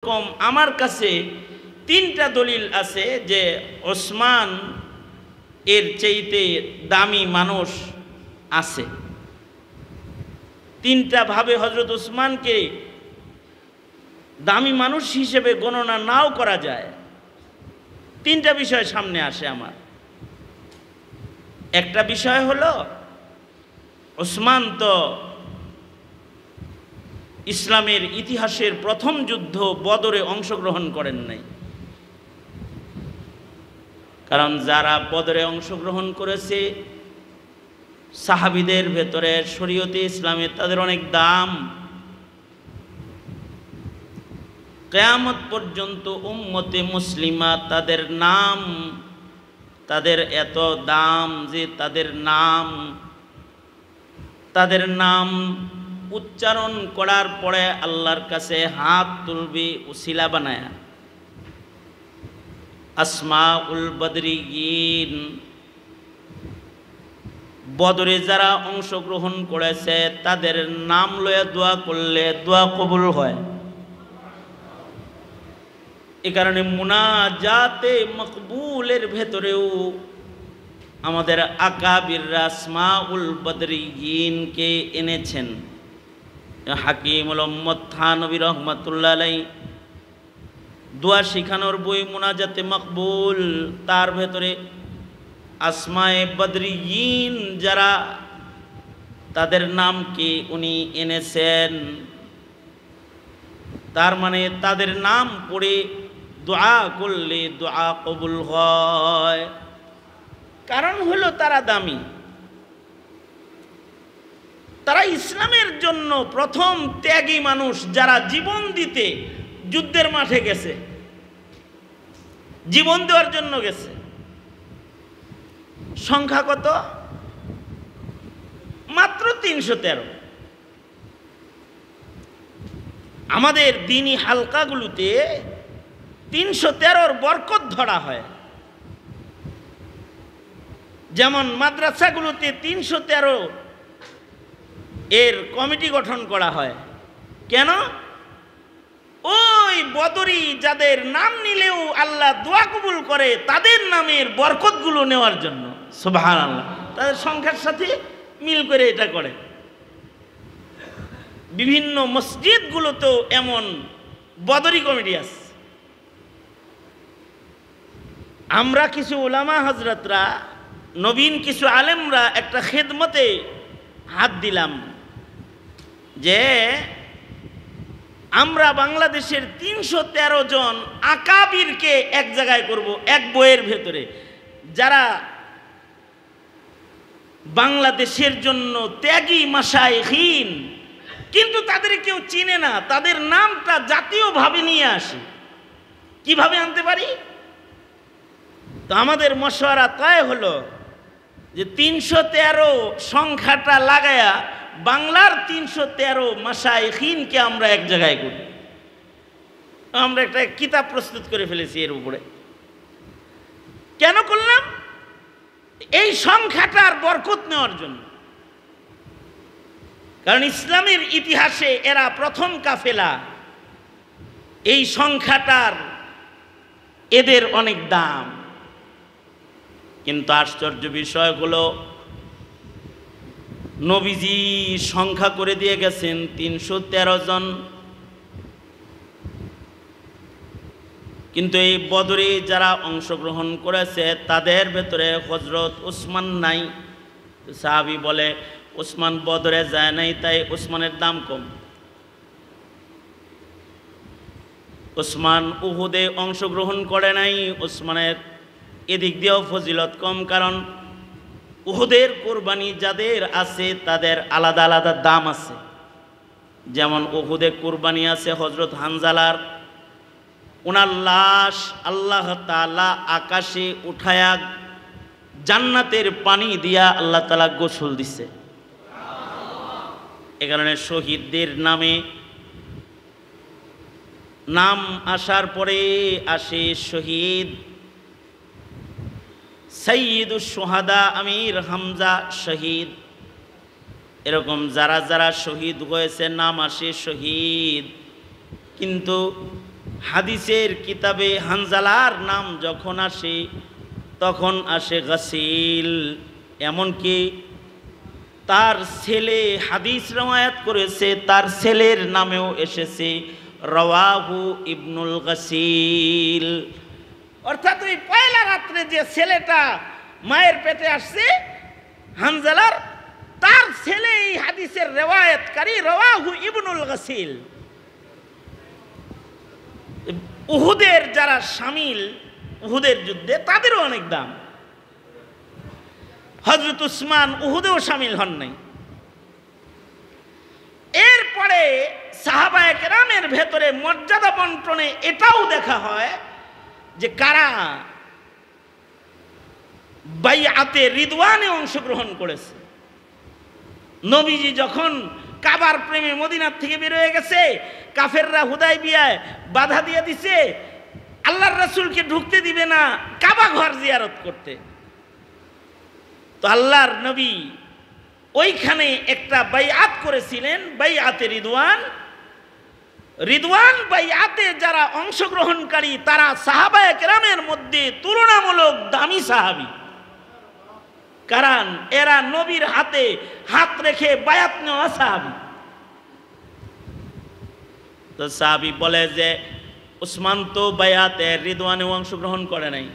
কম আমার কাছে 3টা দলিল আছে যে ওসমান এর চাইতে দামি মানুষ আছে। 3টা ভাবে হযরত ওসমানকে দামি মানুষ হিসেবে গণনা নাও করা যায়। 3টা বিষয় সামনে আসে আমার। একটা বিষয় হলো ওসমান তো ইসলামের ইতিহাসের প্রথম যুদ্ধ বদরে অংশগ্রহণ করেন নাই, কারণ যারা বদরে অংশগ্রহণ করেছে সাহাবীদের ভেতরে শরীয়তে ইসলামে তাদের অনেক দাম। কিয়ামত পর্যন্ত উম্মতে মুসলিমা তাদের নাম, তাদের এত দাম যে তাদের নাম উচ্চারণ করার পরে আল্লাহর কাছে হাত তুলবে উসিলা বানায়া। আসমাউল বদরিয়িন, বদরে যারা অংশগ্রহণ করেছে তাদের নাম লয়ে দোয়া করলে দোয়া কবুল হয়। এ কারণে মুনাজাতে মকবুলের ভেতরেও আমাদের আকাবিররা আসমাউল বদরিয়িনকে এনেছেন। হাকিমুল উম্মত থানবী রহমাতুল্লাহ আলাইহি দোয়া শিখানোর বই মুনাজাতে মকবুল, তার ভেতরে আসমায়ে বদরিয়িন যারা তাদের নামকে উনি এনেছেন। তার মানে তাদের নাম পড়ে দোয়া করলে দোয়া কবুল হয়। কারণ হলো তারা দামি, তারা ইসলামের জন্য প্রথম ত্যাগী মানুষ, যারা জীবন দিতে যুদ্ধের মাঠে গেছে, জীবন দেওয়ার জন্য গেছে। সংখ্যা কত? মাত্র 313। আমাদের দ্বীনি হালকাগুলোতে 313-র বরকত ধরা হয়। যেমন মাদ্রাসাগুলোতে 313 এর কমিটি গঠন করা হয়। কেন? ওই বদরি যাদের নাম নিলেও আল্লাহ দোয়া কবুল করে তাদের নামের বরকতগুলো নেওয়ার জন্য। সুবহানাল্লাহ, তাদের সংখ্যার সাথে মিল করে এটা করে। বিভিন্ন মসজিদগুলোতেও এমন বদরি কমিটি আছে। আমরা কিছু উলামা হযরতরা, নবীন কিছু আলেমরা একটা খেদমতে হাত দিলাম যে আমরা বাংলাদেশের 313 জন আকাবিরকে এক জায়গায় করব, এক বইয়ের ভেতরে, যারা বাংলাদেশের জন্য ত্যাগী মাশায়েখিন, কিন্তু তাদের কেউ চিনে না। তাদের নামটা জাতীয়ভাবে নিয়ে আসে। কিভাবে আনতে পারি? তো আমাদের মশওয়ারা তয় হলো যে 313 সংখ্যাটা লাগায়া বাংলার 313 মাশায়েখিনকে আমরা এক জায়গায় করি। আমরা একটা কিতাব প্রস্তুত করে ফেলেছি এর উপরে। কেন করলাম? এই সংখ্যাটার বরকত নেওয়ার জন্য। কারণ ইসলামের ইতিহাসে এরা প্রথম কাফেলা। এই সংখ্যাটার এদের অনেক দাম। কিন্তু আশ্চর্য বিষয় হলো নবীজি সংখ্যা করে দিয়ে গেছেন 313 জন, কিন্তু এই বদরে যারা অংশগ্রহণ করেছে তাদের ভেতরে হযরত ওসমান নাই। সাহাবী বলে ওসমান বদরে যায় নাই, তাই ওসমানের দাম কম। ওসমান উহুদে অংশগ্রহণ করে নাই, ওসমানের এদিক দিয়েও ফজিলত কম। কারণ উহুদের কোরবানি যাদের আছে তাদের আলাদা আলাদা দাম আছে। যেমন উহুদে কোরবানি আছে হযরত হানজালার, ওনার লাশ আল্লাহ তাআলা আকাশে উঠায়া জান্নাতের পানি দিয়া আল্লাহ তাআলা গোসল দিছে। এ কারণে শহীদদের নামে নাম আসার পরে আসে শহীদ। সাইয়্যিদুশ শুহাদা আমির হামজা শহীদ। এরকম যারা যারা শহীদ হয়েছে নাম আসে শহীদ। কিন্তু হাদিসের কিতাবে হানজালার নাম যখন আসে তখন আসে গাসিল। এমনকি তার ছেলে হাদিস রওয়ায়াত করেছে, তার ছেলের নামেও এসেছে রাওয়াহু ইবনুল গাসিল। অর্থাৎ ওই পয়লা রাত্রে যে ছেলেটা মায়ের পেটে আসছে হানজালার, তার ছেলে এই হাদিসের রিওয়ায়াতকারী রাওয়াহু ইবনুল গাসিল। উহুদের যারা শামিল উহুদের যুদ্ধে তাদেরও অনেক দাম। হযরত উসমান উহুদেও শামিল হন নাই। এরপরে সাহাবায়ে কেরামের ভেতরে মর্যাদা বন্টনে এটাও দেখা হয় যে কারা বাইআতে রিদওয়ানে অংশগ্রহণ করেছে। নবীজি যখন কাবার প্রেমে মদিনার থেকে বের হয়ে গেছে, কাফেররা হুদায়বিয়ায় বাধা দিয়ে দিছে, আল্লাহর রাসূলকে ঢুকতে দিবে না কাবা ঘর জিয়ারত করতে। তো আল্লাহর নবী ওইখানে একটা বাইআত করেছিলেন, বাইআতে রিদওয়ান। রিদওয়ান বাইআতে যারা অংশগ্রহণকারী তারা সাহাবায়ে কেরামের মধ্যে তুলনামূলক দামি সাহাবী, কারণ এরা নবীর হাতে হাত রেখে বায়াত নেওয়া সাহাবী। তো সাহাবী বলে যে উসমান তো বায়াতে রিদওয়ানে অংশগ্রহণ করে নাই।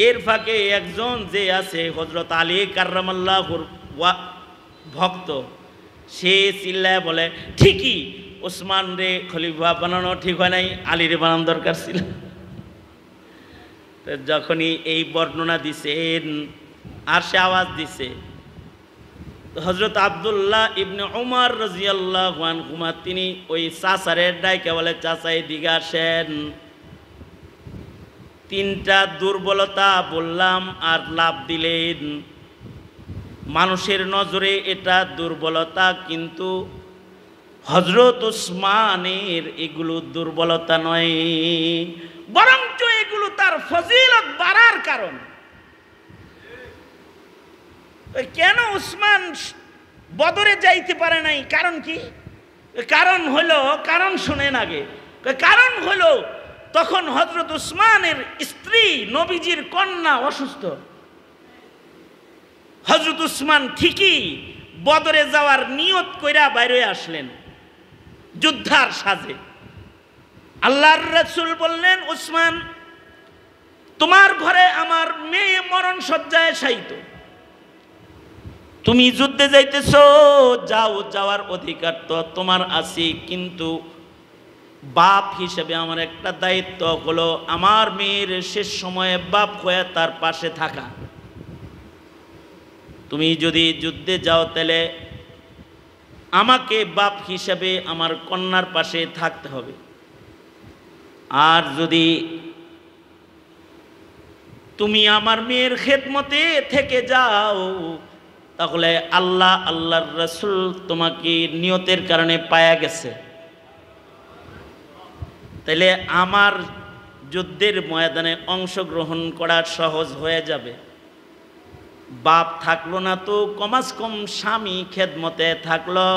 এর ফাঁকে একজন যে আছে হযরত আলী কাররামাল্লাহুর ভক্ত, সে চিল্লায় বলে ঠিকই উসমান রে খলিফা বানানো ঠিক হয় নাই, আলীরে বানানো দরকার ছিল। যখনই এই বর্ণনা দিছেন আর সে আওয়াজ দিছে, হযরত আব্দুল্লাহ ইবনে উমর রাদিয়াল্লাহু আনহুমা তিনি ওই চাচারের ডাইকে বলে চাচা এদিকে আসেন, তিনটা দুর্বলতা বললাম আর লাভ দিলেন। মানুষের নজরে এটা দুর্বলতা, কিন্তু হযরত উসমানের এগুলো দুর্বলতা নয়, বরঞ্চ এগুলো তার ফজিলত বাড়ার কারণ। কেন উসমান বদরে যাইতে পারে নাই? কারণ কি? কারণ হলো, কারণ শুনেন আগে, কারণ হলো তখন হযরত উসমানের স্ত্রী নবীজির কন্যা অসুস্থ। হযরত উসমান ঠিকই বদরে যাওয়ার নিয়ত কইরা বাইরে আসলেন যুদ্ধার সাজে। আল্লাহর রাসূল বললেন, উসমান তোমার ঘরে আমার মেয়ে মরণ শয্যায় শায়িত, তুমি যুদ্ধে যাইতেছো, যাও, যাওয়ার অধিকার তো তোমার আছে, কিন্তু বাপ হিসেবে আমার একটা দায়িত্ব হলো আমার মেয়ের শেষ সময়ে বাপ হয়ে তার পাশে থাকা। তুমি যদি যুদ্ধে যাও তাহলে আমাকে বাপ হিসেবে আমার কন্যার পাশে থাকতে হবে। আর যদি তুমি আমার মেয়ের খেদমতে থেকে যাও তাহলে আল্লাহ আল্লাহর রাসূল তোমাকে নিয়তের কারণে পায়া গেছে, তাহলে আমার যুদ্ধের ময়দানে অংশগ্রহণ করা সহজ হয়ে যাবে। বাপ থাকলো না তো কমাস কম স্বামী খেদমতে থাকলো।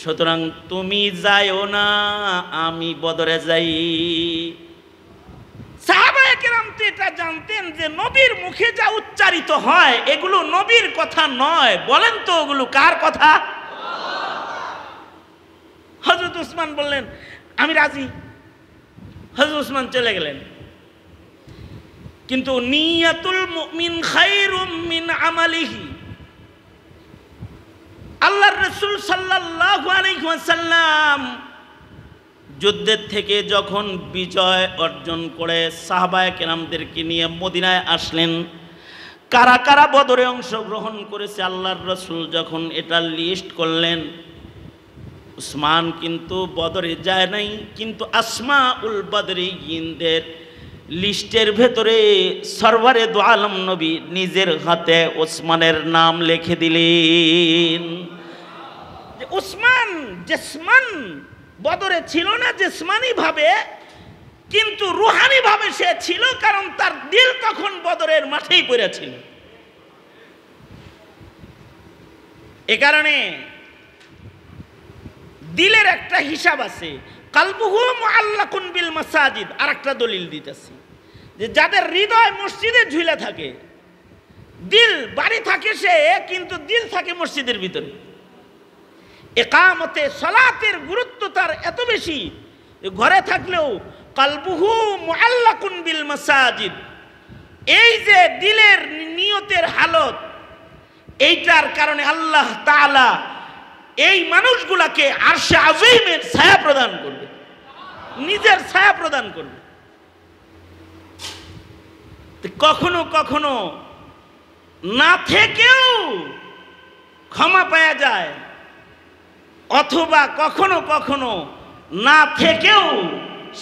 সুতরাং তুমি যাইও না, আমি বদরে যাই। সাহাবায়ে কেরাম তো এটা জানতেন যে নবীর মুখে যা উচ্চারিত হয় এগুলো নবীর কথা নয়। বলেন তো ওগুলো কার কথা? হযরত উসমান বললেন আমি রাজি। হযরত উসমান চলে গেলেন। কিন্তু নিয়াতুল মুমিন খায়রুম মিন আমালিহি, আল্লাহর রাসূল সাল্লাল্লাহু আলাইহি ওয়াসাল্লাম যুদ্ধের থেকে যখন বিজয় অর্জন করে সাহাবায়ে কেরামদেরকে নিয়ে মদিনায় আসলেন, কারা কারা বদরে অংশগ্রহণ করেছে আল্লাহর রাসূল যখন এটা লিস্ট করলেন, উসমান কিন্তু বদরে যায় নাই, কিন্তু আসমাউল বদরিয়িনদের লিস্টের ভেতরে সরওয়ারে দু আলম নবী নিজের হাতে ওসমানের নাম লিখে দিলেন। যে উসমান জিসমান বদরে ছিল না জিসমানি ভাবে, কিন্তু রুহানি ভাবে সে ছিল, কারণ তার দিল তখন বদরের মাঠেই পড়েছিল। এ কারণে দিলের একটা হিসাব আছে, কালবুহু মুআল্লাকুন বিল মাসাজিদ। আর একটা দলিল দিতেছি যে যাদের হৃদয় মসজিদে ঝুলে থাকে, দিল বাড়ি থাকে সে, কিন্তু দিল থাকে মসজিদের ভিতরে। ইকামতে সালাতের গুরুত্ব তার এত বেশি, ঘরে থাকলেও কালবুহু মুআল্লাকুন বিল মাসাজিদ। এই যে দিলের নিয়তের হালত, এইটার কারণে আল্লাহ তাআলা এই মানুষগুলাকে আরশে আযীমের ছায়া প্রদান করবে, নিজের ছায়া প্রদান করবে। কখনো কখনো না থেকেও ক্ষমা পাওয়া যায়, অথবা কখনো কখনো না থেকেও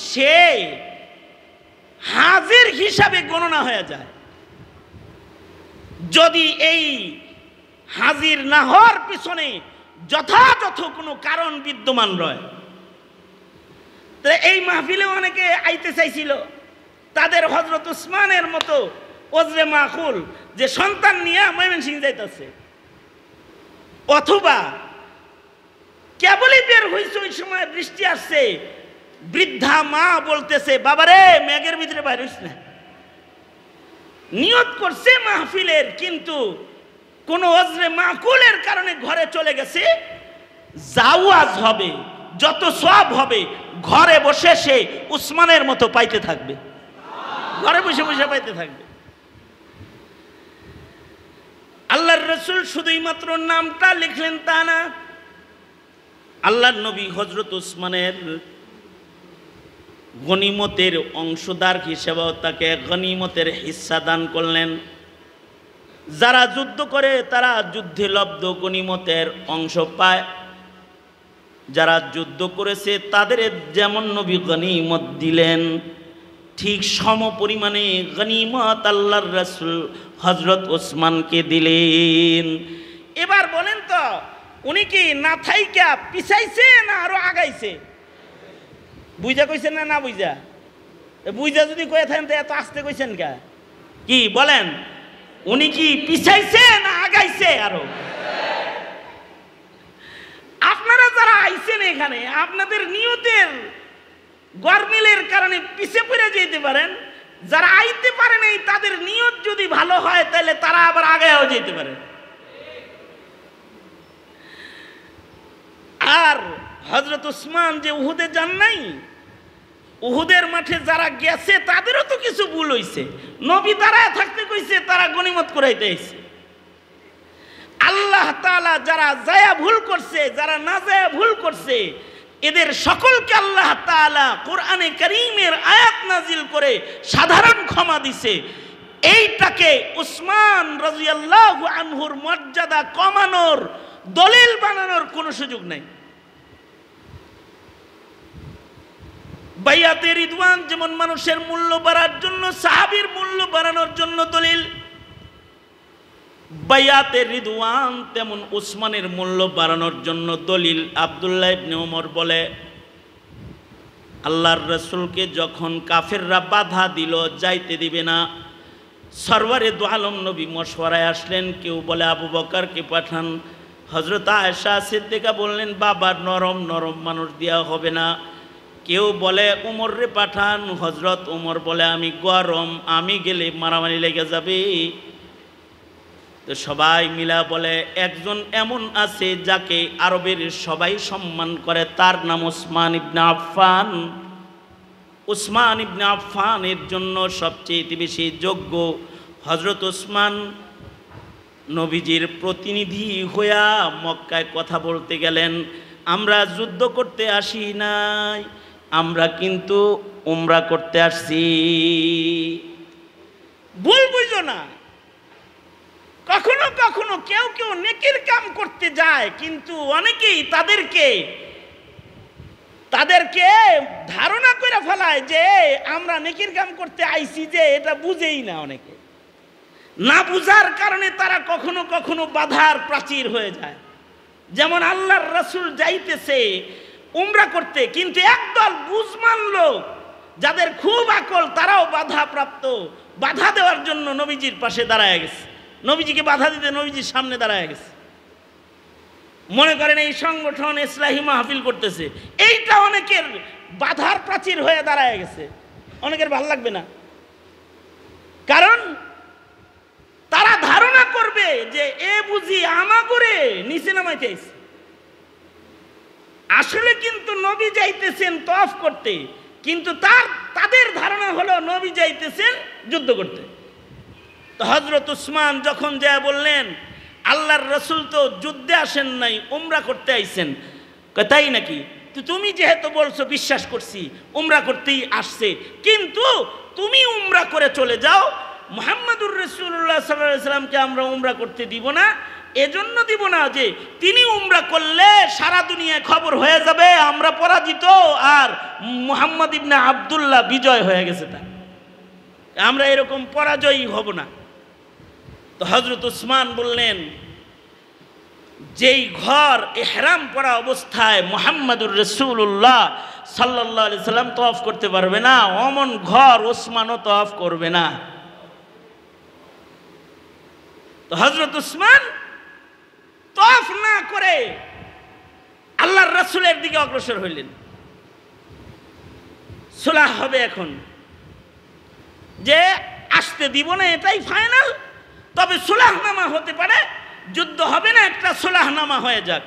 সে হাজির হিসাবে গণনা হয়ে যায়, যদি এই হাজির না হওয়ার পিছনে যথাযথ কোনো কারণ বিদ্যমান রয়। এই মাহফিলে অনেকে আইতে চাইছিল, তাদের হযরত উসমানের মতো ওজরে মাকুল যে সন্তান নিয়ে ময়মনসিংহ যাইতেছে, অথবা কেবলই বের হয়েছে ওই সময় বৃষ্টি আসছে, বৃদ্ধা মা বলতেছে বাবারে মেঘের ভিতরে বাইর হইস না। নিয়ত করছে মাহফিলের, কিন্তু কোন ওজরে মাকুলের কারণে ঘরে চলে গেছে। জাওয়াজ হবে, যত সওয়াব হবে ঘরে বসে সে উসমানের মতো পাইতে থাকবে, ঘরে বসে বসে পাইতে থাকবে। আল্লাহর রাসূল শুধুই মাত্র নামটা লিখলেন তা না, আল্লাহর নবী হযরত উসমানের গনিমতের অংশদার হিসেবেও তাকে গনিমতের হিস্সা দান করলেন। যারা যুদ্ধ করে তারা যুদ্ধে লব্ধ গনিমতের অংশ পায়, যারা যুদ্ধ করেছে তাদের যেমন নবী গনিমত দিলেন, ঠিক সম পরিমাণে গনিমত আল্লাহর রাসূল হযরত ওসমানকে দিলেন। এবার বলেন তো, উনি কি না থাইকা পিছাইছে না আরো আগাইছে? বুঝা কইছেন না? না বুঝা? বুঝা যদি কয়ে থাকেন তো এত আস্তে কইছেন কে? কি বলেন, উনি কি পিছাইছে না আগাইছে আরো? আপনারা যারা আইছেন এখানে, আপনাদের নিয়তের গরমিলের কারণে পিছে পড়ে যেতে পারেন। যারা আইতে পারে নাই তাদের নিয়ত যদি ভালো হয় তাহলে তারা আবার আগেও যেতে পারে। আর হযরত উসমান যে উহুদে যান নাই, উহুদের মাঠে যারা গেছে তাদেরও তো কিছু ভুল হইছে। নবী দাঁড়ায় থাকতে কইছে, তারা গনিমত কুড়াইতে আইছে। আল্লাহ তাআলা যারা যায়া ভুল করছে, যারা না যায়া ভুল করছে, এদের সকলকে আল্লাহ তাআলা কোরআনে কারীমের আয়াত নাজিল করে সাধারণ ক্ষমা দিছে। এইটাকে উসমান রাদিয়াল্লাহু আনহুর মর্যাদা কমানোর, দলিল বানানোর কোনো সুযোগ নাই। বাইয়াতে রিদওয়ান যেমন মানুষের মূল্য বাড়ার জন্য, সাহাবীর মূল্য বাড়ানোর জন্য দলিল, বাইয়াতে রিদওয়ান তেমন উসমানের মূল্য বাড়ানোর জন্য দলিল। আব্দুল্লাহ ইবনে ওমর বলে, আল্লাহর রাসূলকে যখন কাফেররা বাধা দিল, যাইতে দিবে না, সরওয়ারে দু আলম নবী মশওয়ারায় আসলেন। কেউ বলে আবু বকরকে পাঠান। হযরত আয়েশা সিদ্দিকা বললেন, বাবা নরম নরম মানুষ দেওয়া হবে না। কেউ বলে উমররে পাঠান। হযরত উমর বলে আমি গরম, আমি গেলে মারামারি লেগে যাবে। তো সবাই মিলা বলে একজন এমন আছে যাকে আরবের সবাই সম্মান করে, তার নাম উসমান ইবনে আফফান। উসমান ইবনে আফফানের জন্য সবচেয়ে বেশি যোগ্য হযরত উসমান নবীজির প্রতিনিধি হইয়া মক্কায় কথা বলতে গেলেন। আমরা যুদ্ধ করতে আসি নাই, আমরা কিন্তু উমরা করতে আসছি। ভুল বুঝো না। কখনো কখনো কেউ কেউ নেকির কাম করতে যায়, কিন্তু অনেকেই তাদেরকে ধারণা করে ফেলায় যে আমরা নেকির কাম করতে আইছি, যে এটা বুঝেই না। অনেকে না বুঝার কারণে তারা কখনো কখনো বাধার প্রাচীর হয়ে যায়। যেমন আল্লাহর রাসূল যাইতেছে উমরা করতে, কিন্তু একদল বুঝমান লোক যাদের খুব আকল, তারাও বাধাপ্রাপ্ত, বাধা দেওয়ার জন্য নবীজির পাশে দাঁড়ায় গেছে, নবীজিকে বাধা দিতে নবীজির সামনে দাঁড়ায় গেছে। মনে করেন এই সংগঠন ইসলাহি মাহফিল করতেছে, এইটা অনেকের বাধার প্রাচীর হয়ে দাঁড়ায় গেছে, অনেকের ভালো লাগবে না। কারণ তারা ধারণা করবে যে এ বুঝি আমাগরে নিচে নামাইতে আইছে। আসলে কিন্তু নবী যাইতেছেন তওয়াফ করতে, কিন্তু তাদের ধারণা হলো নবী যাইতেছেন যুদ্ধ করতে। তো হযরত উসমান যখন যা বললেন, আল্লাহর রাসূল তো যুদ্ধে আসেন নাই, উমরা করতে আইছেন। তাই নাকি? তো তুমি যেহেতু বলছো বিশ্বাস করছি উমরা করতেই আসছে, কিন্তু তুমি উমরা করে চলে যাও, মুহাম্মদুর রাসূলুল্লাহ সাল্লাল্লাহু আলাইহি সাল্লামকে আমরা উমরা করতে দিব না। এজন্য দিব না যে তিনি উমরা করলে সারা দুনিয়ায় খবর হয়ে যাবে আমরা পরাজিত আর মুহাম্মদ ইবনে আব্দুল্লাহ বিজয় হয়ে গেছে, তা আমরা এরকম পরাজয়ী হব না। তো হযরত উসমান বললেন, যেই ঘর ইহরাম পরা অবস্থায় মুহাম্মদুর রাসূলুল্লাহ সাল্লাল্লাহু আলাইহি সাল্লাম তওয়াফ করতে পারবে না, অমন ঘর ওসমানও তওয়াফ করবে না। তো হযরত উসমান তওয়াফ না করে আল্লাহর রাসূলের দিকে অগ্রসর হইলেন। সুলাহ হবে এখন, যে আসতে দিব না এটাই ফাইনাল, তবে সুলাহনামা হতে পারে, যুদ্ধ হবে না, একটা সুলাহনামা হয়ে যাক।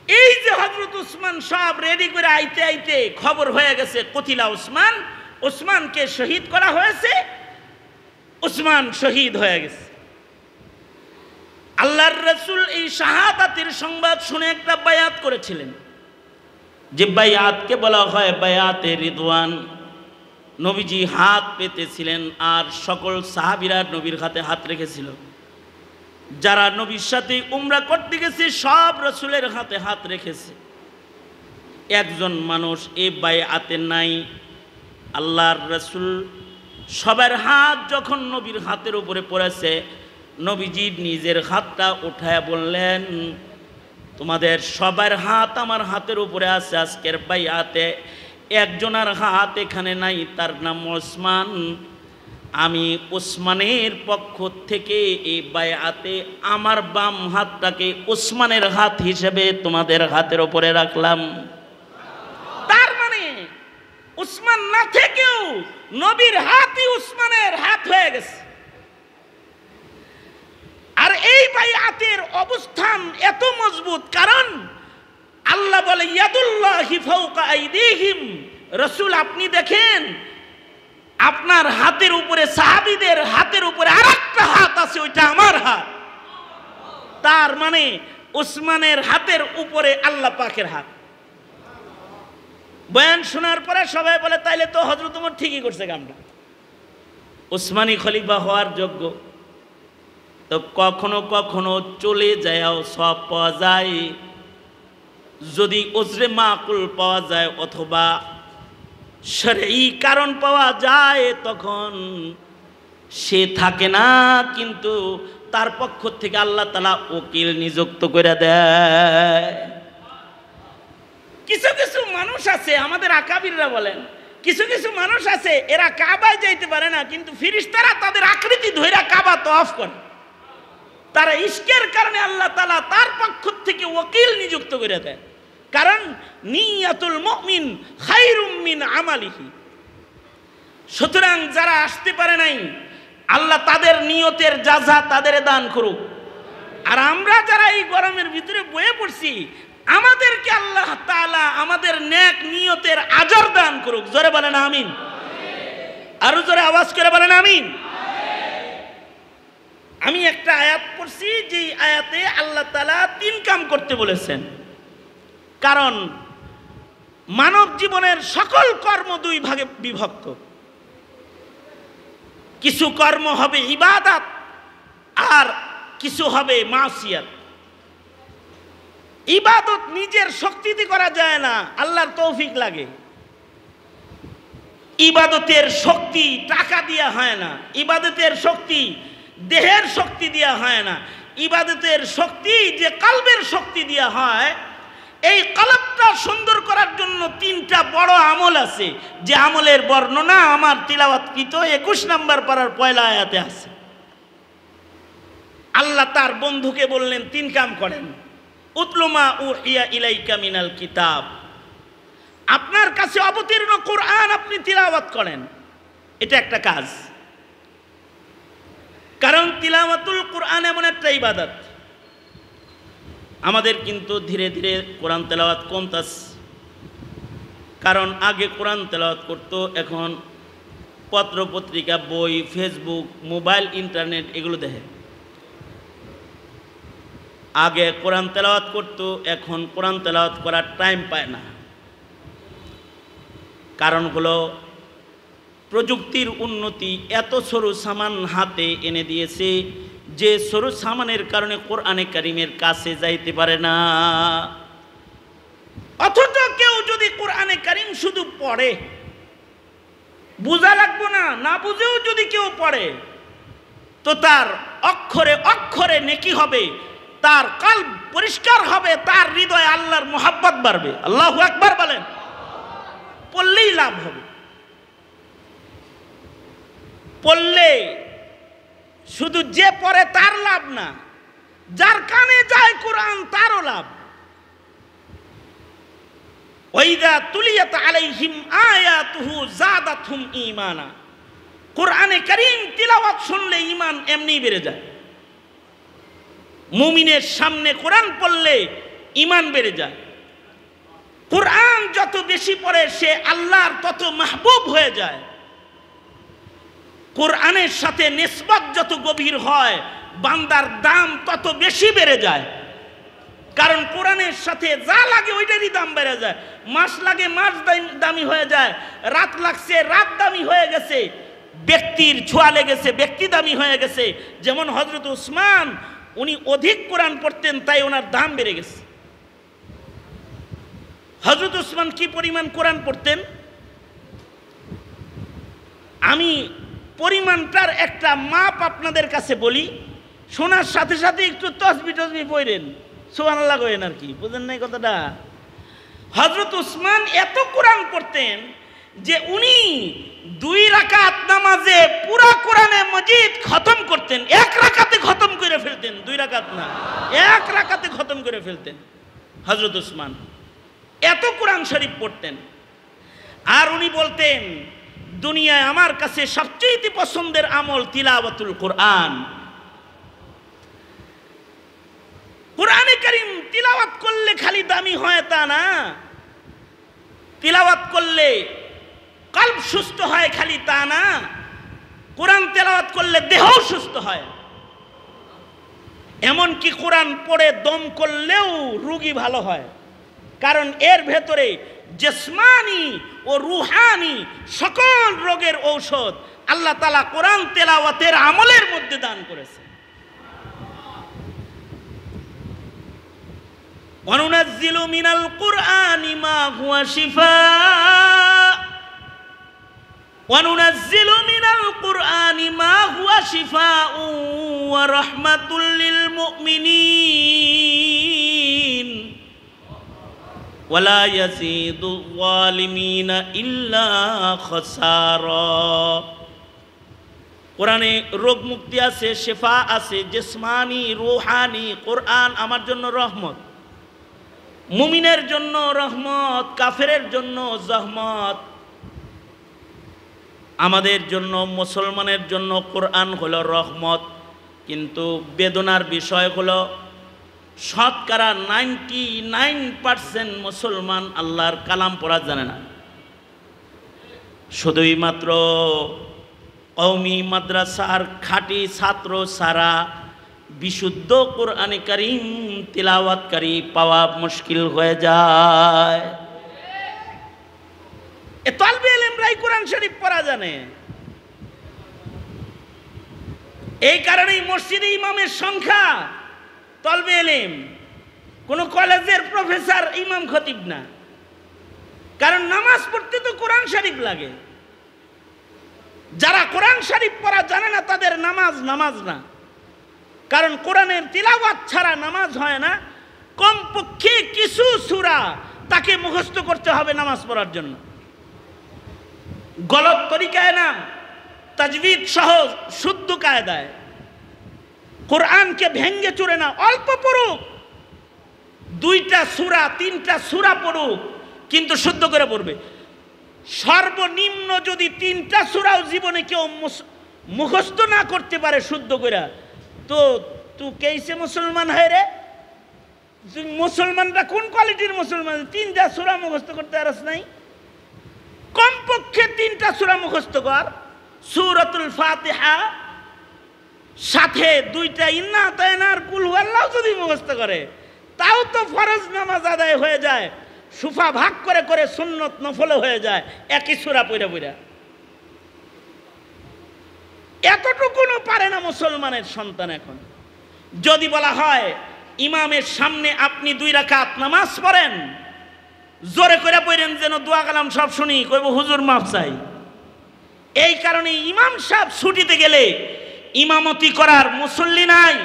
এই যে হযরত উসমান সব রেডি করে আইতে আইতে খবর হয়ে গেছে কতিলা উসমান, উসমানকে শহীদ করা হয়েছে, উসমান শহীদ হয়ে গেছে। আল্লাহর রাসূল এই শাহাদাতের সংবাদ শুনে একটা বায়াত করেছিলেন, যে বায়াতকে বলা হয় বায়াতে রিদওয়ান। নবীজি হাত পেতেছিলেন আর সকল সাহাবীরা নবীর হাতে হাত রেখেছিল। যারা নবীর সাথে উমরা করতে গেছে সব রাসূলের হাতে হাত রেখেছে। একজন মানুষ এই বায়াতে নাই। আল্লাহর রাসূল সবার হাত যখন নবীর হাতের উপরে পড়েছে, নবীজি নিজের হাতটা উঠায় বললেন, তোমাদের সবার হাত আমার হাতের উপরে আছে, আজকের বায়াতে একজনের হাত এখানে নাই, তার নাম ওসমান। আমি ওসমানের পক্ষ থেকে এই বায়াতে আমার বাম হাতটাকে ওসমানের হাত হিসেবে তোমাদের হাতের উপরে রাখলাম। তার মানে ওসমান না থেকেও নবীর হাতই ওসমানের হাত হয়ে গেছে। আর এই বায়াতের অবস্থান এত মজবুত, কারণ আল্লাহ বলে ইয়াদুল্লাহি ফাওকা আইদিহিম। রাসূল আপনি দেখেন আপনার হাতের উপরে, সাহাবীদের হাতের উপরে আরেকটা হাত আছে, ওইটা আমার হাত। তার মানে ওসমানের হাতের উপরে আল্লাহ পাকের হাত। বয়ান শোনার পরে সবাই বলে তাইলে তো হযরত ওমর ঠিকই করছে কামটা, ওসমানী খলিফা হওয়ার যোগ্য। তো কখনো কখনো চলে যায়ও সব পাওয়া যায়, যদি ওজরে মাকুল পাওয়া যায় অথবা শরঈ কারণ পাওয়া যায়, তখন সে থাকে না, কিন্তু তার পক্ষ থেকে আল্লাহ তাআলা উকিল নিযুক্ত করে দেয়। কিছু কিছু মানুষ আছে, আমাদের আকাবিররা বলেন, কিছু কিছু মানুষ আছে এরা কাবায় যাইতে পারে না, কিন্তু ফেরেশতারা তাদের আকৃতি ধইরা কাবা তওয়াফ করে। তারা ইশকের কারণে আল্লাহ তাআলা তার পক্ষ থেকে ওকিল নিযুক্ত করে দেয়। কারণ নিয়াতুল মুমিন খায়রুম মিন আমালিহি। সুতরাং যারা আসতে পারে নাই, আল্লাহ তাদের নিয়তের জাযা তাদের দান করুক। আর আমরা যারা এই গরমের ভিতরে বয়ে পড়ছি, আমাদেরকে আল্লাহ তাআলা আমাদের নেক নিয়তের আজর দান করুক। জোরে বলেন আমিন। আরো জোরে আওয়াজ করে বলেন আমিন। আমি একটা আয়াত পড়ছি, যে আয়াতে আল্লাহ তাআলা 3 কাম করতে বলেছেন। কারণ মানব জীবনের সকল কর্ম 2 ভাগে বিভক্ত। কিছু কর্ম হবে ইবাদত আর কিছু হবে মাসিয়াত। ইবাদত নিজের শক্তিতে করা যায় না, আল্লাহর তৌফিক লাগে। ইবাদতের শক্তি টাকা দিয়া হয় না, ইবাদতের শক্তি দেহের শক্তি দিয়া হয় না, ইবাদতের শক্তি যে কলবের শক্তি দিয়া হয়। এই কলবটা সুন্দর করার জন্য 3টা বড় আমল আছে, যে আমলের বর্ণনা আমার তিলাওয়াতকৃত 21 নম্বর পারার পয়লা আয়াতে আছে। আল্লাহ তার বন্ধুকে বললেন 3 কাম করেন। উতলু মা উহিয়া ইলাইকা মিনাল কিতাব, আপনার কাছে অবতীর্ণ কোরআন আপনি তিলাওয়াত করেন, এটা একটা কাজ। কারণ তিলাওয়াতুল কোরআন এমন একটা ইবাদত, আমাদের কিন্তু ধীরে ধীরে কোরআন তেলাওয়াত কমতাছে। কারণ আগে কোরআন তেলাওয়াত করতো, এখন পত্র পত্রিকা, বই, ফেসবুক, মোবাইল, ইন্টারনেট এগুলো দেখে। আগে কোরআন তেলাওয়াত করতো, এখন কোরআন তেলাওয়াত করার টাইম পায় না। কারণ হলো প্রযুক্তির উন্নতি এত সরু সামান হাতে এনে দিয়েছে যে সরু সামানের কারণে কোরআনে কারিমের কাছে যাইতে পারে না। অথচ কেউ যদি কোরআনে কারিম শুধু পড়ে, বুঝা লাগবো না, না বুঝেও যদি কেউ পড়ে, তো তার অক্ষরে অক্ষরে নেকি হবে, তার কলব পরিষ্কার হবে, তার হৃদয়ে আল্লাহর মোহাব্বত বাড়বে। আল্লাহু আকবার বলেন। পড়লেই লাভ হবে। পড়লে শুধু যে পড়ে তার লাভ না, যার কানে যায় কোরআন তারও লাভ। ওয়াইদা তুলিয়াত আলাইহিম আয়াতুহু যাদাতহুম ঈমানা, কোরআনে কারীম তিলাওয়াত শুনলে ঈমান এমনি বেড়ে যায়। মুমিনের সামনে কোরআন পড়লে ঈমান বেড়ে যায়। কোরআন যত বেশি পড়ে সে আল্লাহর তত মাহবুব হয়ে যায়। কোরআনের সাথে নিসবত যত গভীর হয় বান্দার দাম তত বেশি বেড়ে যায়। কারণ কোরআনের সাথে যা লাগে ওইটারই দাম বেড়ে যায়। মাস লাগে মাস দামি হয়ে যায়, রাত লাগছে রাত দামি হয়ে গেছে, ব্যক্তির ছোঁয়া লেগেছে ব্যক্তি দামি হয়ে গেছে। যেমন হযরত উসমান, উনি অধিক কোরআন পড়তেন তাই ওনার দাম বেড়ে গেছে। হযরত উসমান কি পরিমাণ কোরআন পড়তেন, আমি পরিমাণটার একটা মাপ আপনাদের কাছে বলি, শোনার সাথে সাথে একটু তসবি টসবি পড়েন, সুবহানাল্লাহ কইেন আর কি, বুঝেন নাই কথাটা? হযরত উসমান এত কোরআন পড়তেন যে উনি 2 রাকাত নামাজে পুরা কোরআনে মজিদ খতম করতেন, 1 রাকাতে খতম করে ফেলতেন। 2 রাকাত না, 1 রাকাতে খতম করে ফেলতেন হযরত উসমান, এত কোরআন শরীফ পড়তেন। আর উনি বলতেন, দুনিয়ায় আমার কাছে সবচেয়ে পছন্দের আমল তিলাওয়াতুল কোরআন। কোরআনে কারীম তিলাওয়াত করলে খালি দামি হয় তা না, তিলাওয়াত করলে কলব সুস্থ হয় খালি তা না, কোরআন তেলাওয়াত করলে দেহও সুস্থ হয়। এমনকি কোরআন পড়ে দম করলেও রোগী ভালো হয়। কারণ এর ভেতরে জিসমানি ও রুহানি সকল রোগের ঔষধ আল্লাহ তাআলা কোরআন তেলাওয়াতের আমলের মধ্যে দান করেছে। ওয়ানুনাজ্জিলু মিনাল কুরআনি মা হুয়া শিফাء, ওয়ানুনাজ্জিলু মিনাল কুরআনি মা হুয়া শিফাء ওয়া রাহমাতুল লিল মুমিনিন ওয়ালা ইয়াজিদু যালিমিনা ইল্লা খাসারা। কোরআনে রোগ মুক্তি আছে, শিফা আছে, জিসমানি রুহানি। কোরআন আমার জন্য রহমত, মুমিনের জন্য রহমত, কাফেরের জন্য জহমত। আমাদের জন্য মুসলমানের জন্য কোরআন হলো রহমত, কিন্তু বেদনার বিষয় হলো শতকরা 99% মুসলমান আল্লাহর কালাম পড়া জানে না। শুধুই মাত্র কওমি মাদ্রাসার খাঁটি ছাত্র ছাড়া বিশুদ্ধ কোরআনে কারীম তিলাওয়াতকারী পাওয়া মুশকিল হয়ে যায়। এ তালবে ইলমরাই কোরআন শরীফ পড়া জানে। এই কারণেই মসজিদে ইমামের সংখ্যা তালবে ইলম, কোন কলেজের প্রফেসর ইমাম খতিব না। কারণ নামাজ পড়তে তো কোরআন শরীফ লাগে। যারা কোরআন শরীফ পড়া জানে না তাদের নামাজ নামাজ না। কারণ কোরআনের তিলাওয়াত ছাড়া নামাজ হয় না। কমপক্ষে কিছু সূরা তাকে মুখস্থ করতে হবে নামাজ পড়ার জন্য। গলত তরিকায় না, তাজবিদ সহ শুদ্ধ কায়দায় কোরআনকে ভেঙ্গে চুরে না, অল্প পড়ুক, 2টা সূরা 3টা সূরা পড়ুক, কিন্তু শুদ্ধ করে পড়বে। সর্বনিম্ন যদি 3টা সূরাও জীবনে কেউ মুখস্থ না করতে পারে শুদ্ধ করে, তো তুই কেসে মুসলমান হয় রে? মুসলমানটা কোন কোয়ালিটির মুসলমান? 3টা সূরা মুখস্থ করতে পারস নাই? কমপক্ষে 3টা সূরা মুখস্থ কর। সূরাতুল ফাতিহা সাথে 2টা ইন্না আতায়নার কুল হুয়াল্লাহ যদি মুখস্থ করে, তাও তো ফরজ নামাজ আদায় হয়ে যায়। সুফা ভাগ করে করে সুন্নত নফল হয়ে যায় একই সূরা পড়ে পড়ে। এতটুকুও পারে না মুসলমানের সন্তান এখন। যদি বলা হয় ইমামের সামনে আপনি 2 রাকাত নামাজ পড়েন, জোরে করে পড়েন যেন দোয়া কালাম সব শুনি, কইব হুজুর মাফ চাই। এই কারণে ইমাম সাহেব ছুটিতে গেলে ইমামতি করার মুসল্লি নাই,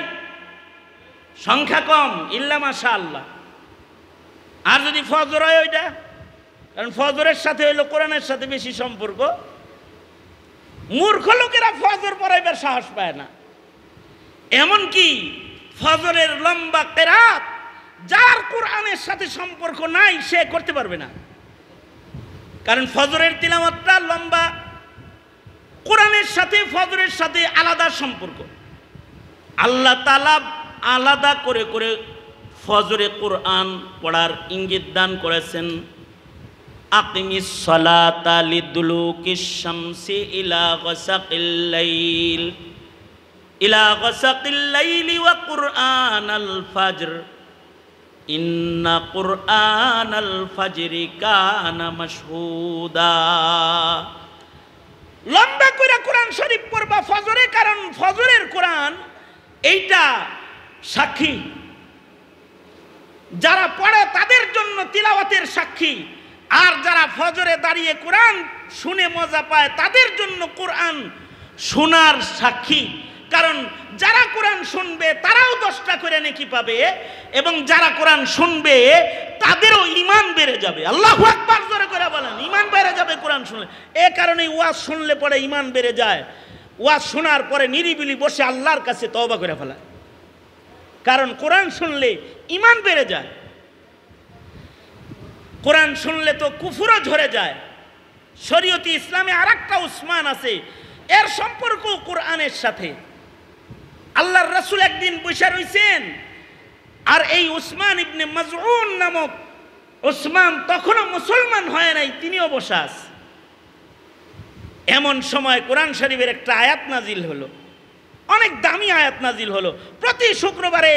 সংখ্যা কম, ইল্লা মাশাআল্লাহ। আর যদি ফজর হয় ওইটা, কারণ ফজরের সাথে হইলো কোরআনের সাথে বেশি সম্পর্ক। মূর্খ লোকেরা ফজর পড়াইবার সাহস পায় না। এমনকি ফজরের লম্বা কেরাত যার কোরআনের সাথে সম্পর্ক নাই সে করতে পারবে না, কারণ ফজরের তিলাওয়াতটা লম্বা, কোরআনের সাথে ফজরের সাথে আলাদা সম্পর্ক। আল্লাহ তাআলা আলাদা করে করে ফজরে কোরআন পড়ার ইঙ্গিত দান করেছেন। আকিমিস সালাতা লিদুলুকিশ শামসি ইলা গাসাকিল লাইল ইলা গাসাকিল লাইলি ওয়া কুরআনাল ফাজর ইন্না কুরআনাল ফাজরি কানা মাশহুদা। লম্বা করে কোরআন শরীফ পড়বা ফজরে, কারণ ফজরের কোরআন এইটা সাক্ষী। যারা পড়ে তাদের জন্য তিলাওয়াতের সাক্ষী, আর যারা ফজরে দাঁড়িয়ে কোরআন শুনে মজা পায় তাদের জন্য কোরআন শোনার সাক্ষী। কারণ যারা কোরআন শুনবে তারাও 10টা করে নেকি পাবে, এবং যারা কোরআন শুনবে তাদেরও ঈমান বেড়ে যাবে। আল্লাহু আকবার জোরে করে বলেন, ঈমান বেড়ে যাবে কোরআন শুনলে। এই কারণেই ওয়াজ শুনলে পরে ঈমান বেড়ে যায়। ওয়াজ শোনার পরে নিরিবিলি বসে আল্লাহর কাছে তওবা করে ফেলায়, কারণ কোরআন শুনলে ঈমান বেড়ে যায়। কোরআন শুনলে তো কুফরও ঝরে যায়। শরীয়তে ইসলামে আরেকটা উসমান আছে, এর সম্পর্ক কোরআনের সাথে। আল্লাহর রাসূল একদিন বসে রইছেন, আর এই উসমান ইবনে মাজউন নামক উসমান তখনও মুসলমান হয় নাই, তিনিও বসে আছে। এমন সময় কোরআন শরীফের একটা আয়াত নাজিল হলো, অনেক দামি আয়াত নাজিল হলো। প্রতি শুক্রবারে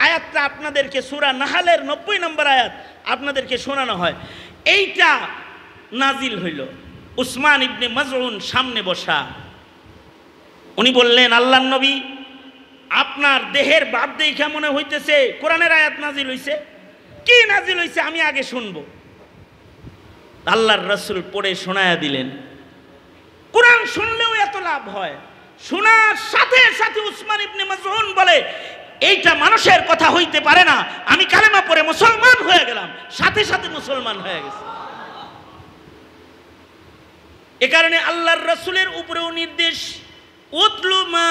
আয়াতটা আপনাদেরকে সূরা নাহলের 90 নম্বর আয়াত আপনাদেরকে শোনানো হয়। এইটা নাজিল হইল, উসমান ইবনে মাজউন সামনে বসা। উনি বললেন, আল্লাহর নবী, আপনার দেহের ভাব দেখে মনে হইতেছে কোরআনের আয়াত নাজিল হইছে। কি নাজিল হইছে আমি আগে শুনবো। আল্লাহর রাসূল পড়ে শোনায়া দিলেন। কোরআন শুনলেও এত লাভ হয়। শোনার সাথে সাথে উসমান ইবনে মাজউন বলে, এইটা মানুষের কথা হইতে পারে না, আমি কালেমা পড়ে মুসলমান হয়ে গেলাম। সাথে সাথে মুসলমান হয়ে গেছে। এ কারণে আল্লাহর রাসূলের উপরেও নির্দেশ, উতলু মা